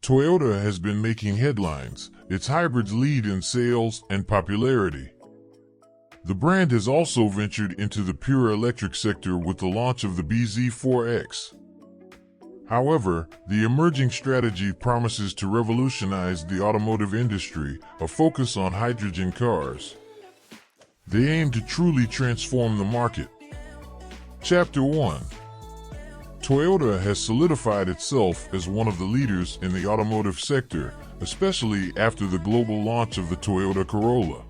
Toyota has been making headlines. Its hybrids lead in sales and popularity. The brand has also ventured into the pure electric sector with the launch of the bZ4X. However, the emerging strategy promises to revolutionize the automotive industry, a focus on hydrogen cars. They aim to truly transform the market. Chapter 1. Toyota has solidified itself as one of the leaders in the automotive sector, especially after the global launch of the Toyota Corolla.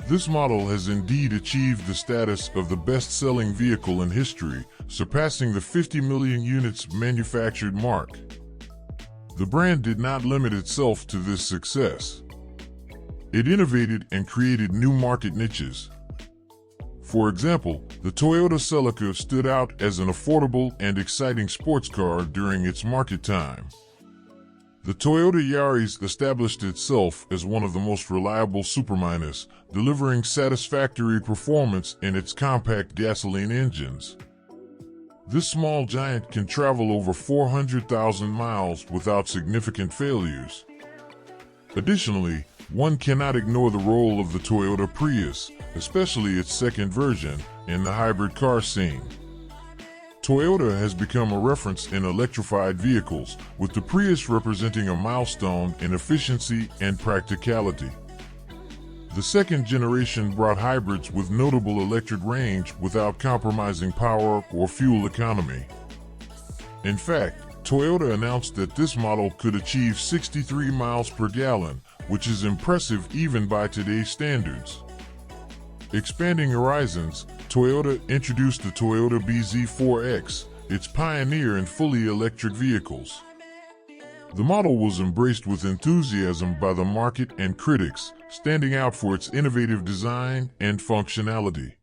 This model has indeed achieved the status of the best-selling vehicle in history, surpassing the 50 million units manufactured mark. The brand did not limit itself to this success. It innovated and created new market niches. For example, the Toyota Celica stood out as an affordable and exciting sports car during its market time. The Toyota Yaris established itself as one of the most reliable superminers, delivering satisfactory performance in its compact gasoline engines. This small giant can travel over 400,000 miles without significant failures. Additionally, one cannot ignore the role of the Toyota Prius, especially its second version, in the hybrid car scene. Toyota has become a reference in electrified vehicles, with the Prius representing a milestone in efficiency and practicality. The second generation brought hybrids with notable electric range without compromising power or fuel economy. In fact, Toyota announced that this model could achieve 63 miles per gallon, which is impressive even by today's standards. Expanding horizons, Toyota introduced the Toyota bZ4X, its pioneer in fully electric vehicles. The model was embraced with enthusiasm by the market and critics, standing out for its innovative design and functionality.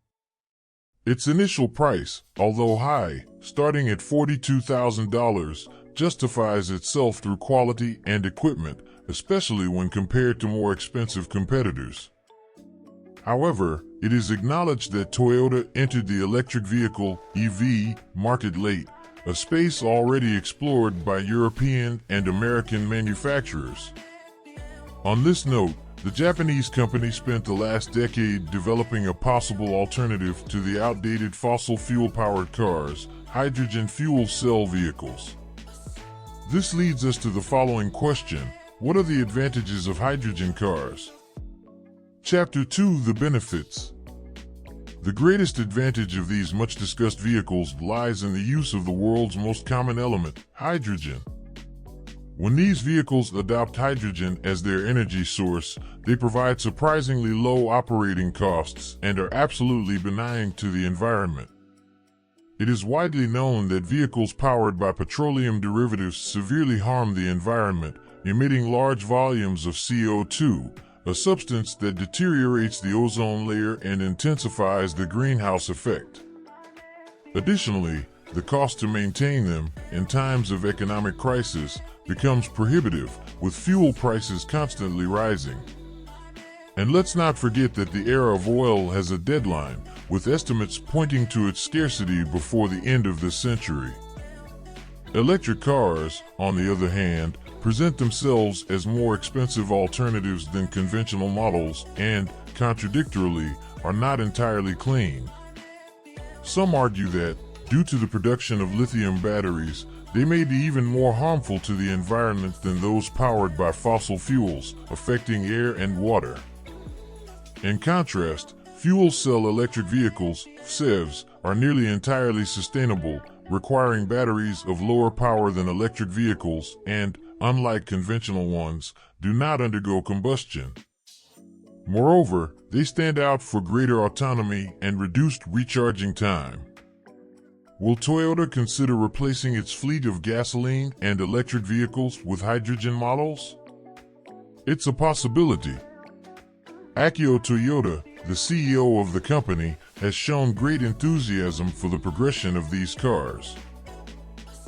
Its initial price, although high, starting at $42,000, justifies itself through quality and equipment, especially when compared to more expensive competitors. However, it is acknowledged that Toyota entered the electric vehicle (EV) market late, a space already explored by European and American manufacturers. On this note, the Japanese company spent the last decade developing a possible alternative to the outdated fossil fuel-powered cars, hydrogen fuel cell vehicles. This leads us to the following question: what are the advantages of hydrogen cars? Chapter 2: The benefits. The greatest advantage of these much-discussed vehicles lies in the use of the world's most common element, hydrogen. When these vehicles adopt hydrogen as their energy source, they provide surprisingly low operating costs and are absolutely benign to the environment. It is widely known that vehicles powered by petroleum derivatives severely harm the environment, emitting large volumes of CO2, a substance that deteriorates the ozone layer and intensifies the greenhouse effect. Additionally, the cost to maintain them, in times of economic crisis, becomes prohibitive, with fuel prices constantly rising. And let's not forget that the era of oil has a deadline, with estimates pointing to its scarcity before the end of this century. Electric cars, on the other hand, present themselves as more expensive alternatives than conventional models and, contradictorily, are not entirely clean. Some argue that, due to the production of lithium batteries, they may be even more harmful to the environment than those powered by fossil fuels, affecting air and water. In contrast, fuel cell electric vehicles, FCEVs, are nearly entirely sustainable, requiring batteries of lower power than electric vehicles and, unlike conventional ones, do not undergo combustion. Moreover, they stand out for greater autonomy and reduced recharging time. Will Toyota consider replacing its fleet of gasoline and electric vehicles with hydrogen models? It's a possibility. Akio Toyoda, the CEO of the company, has shown great enthusiasm for the progression of these cars.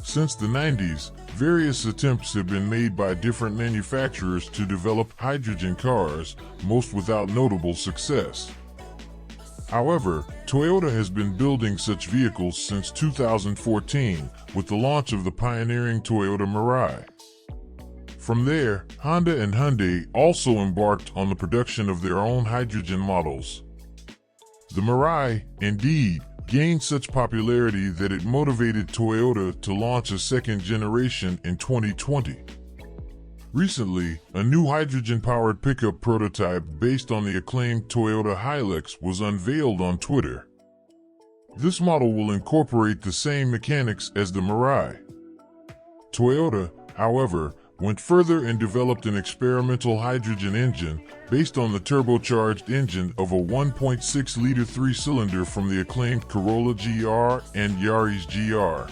Since the 90s, various attempts have been made by different manufacturers to develop hydrogen cars, most without notable success. However, Toyota has been building such vehicles since 2014, with the launch of the pioneering Toyota Mirai. From there, Honda and Hyundai also embarked on the production of their own hydrogen models. The Mirai, indeed, gained such popularity that it motivated Toyota to launch a second generation in 2020. Recently, a new hydrogen-powered pickup prototype based on the acclaimed Toyota Hilux was unveiled on Twitter. This model will incorporate the same mechanics as the Mirai. Toyota, however, went further and developed an experimental hydrogen engine based on the turbocharged engine of a 1.6-liter three-cylinder from the acclaimed Corolla GR and Yaris GR.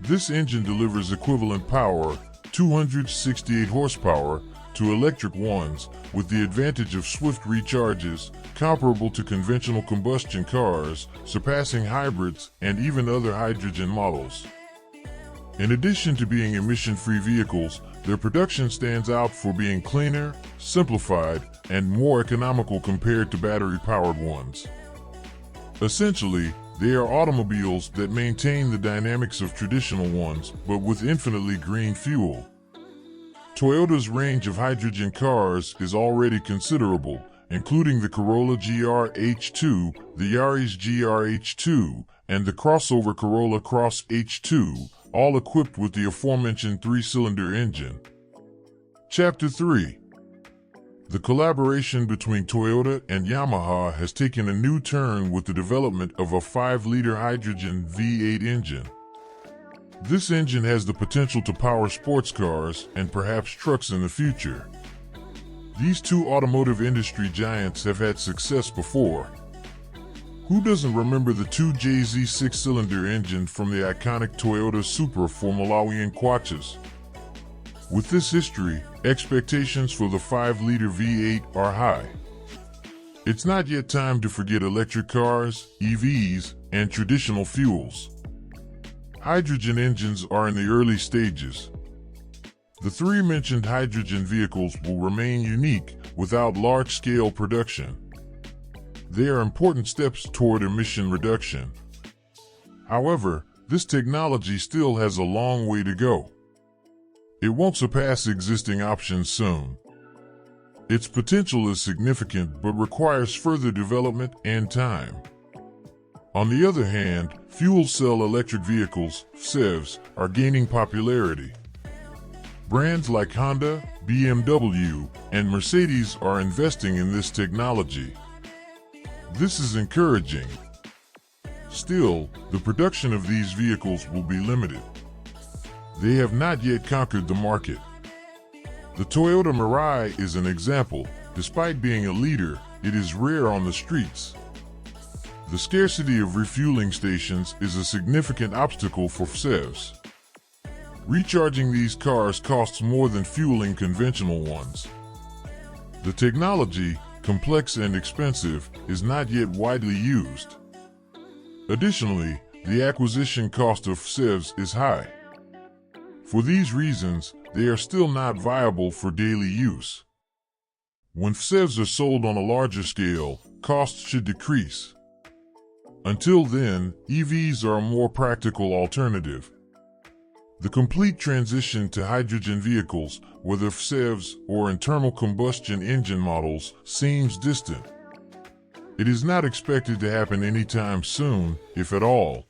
This engine delivers equivalent power, 268 horsepower, to electric ones, with the advantage of swift recharges, comparable to conventional combustion cars, surpassing hybrids and even other hydrogen models. In addition to being emission-free vehicles, their production stands out for being cleaner, simplified, and more economical compared to battery-powered ones. Essentially, they are automobiles that maintain the dynamics of traditional ones, but with infinitely green fuel. Toyota's range of hydrogen cars is already considerable, including the Corolla GR H2, the Yaris GR H2, and the crossover Corolla Cross H2, all equipped with the aforementioned three-cylinder engine. Chapter 3. The collaboration between Toyota and Yamaha has taken a new turn with the development of a 5-liter hydrogen V8 engine. This engine has the potential to power sports cars and perhaps trucks in the future. These two automotive industry giants have had success before. Who doesn't remember the 2JZ 6-cylinder engine from the iconic Toyota Supra for Malawian Kwachas? With this history, expectations for the 5-liter V8 are high. It's not yet time to forget electric cars, EVs, and traditional fuels. Hydrogen engines are in the early stages. The three mentioned hydrogen vehicles will remain unique without large-scale production. They are important steps toward emission reduction. However, this technology still has a long way to go. It won't surpass existing options soon. Its potential is significant but requires further development and time. On the other hand, fuel cell electric vehicles, FCEVs, are gaining popularity. Brands like Honda, BMW, and Mercedes are investing in this technology. This is encouraging. Still, the production of these vehicles will be limited. They have not yet conquered the market. The Toyota Mirai is an example. Despite being a leader, it is rare on the streets. The scarcity of refueling stations is a significant obstacle for FCEVs. Recharging these cars costs more than fueling conventional ones. The technology, complex and expensive, is not yet widely used. Additionally, the acquisition cost of FCEVs is high. For these reasons, they are still not viable for daily use. When FCEVs are sold on a larger scale, costs should decrease. Until then, EVs are a more practical alternative. The complete transition to hydrogen vehicles, whether FCEVs or internal combustion engine models, seems distant. It is not expected to happen anytime soon, if at all,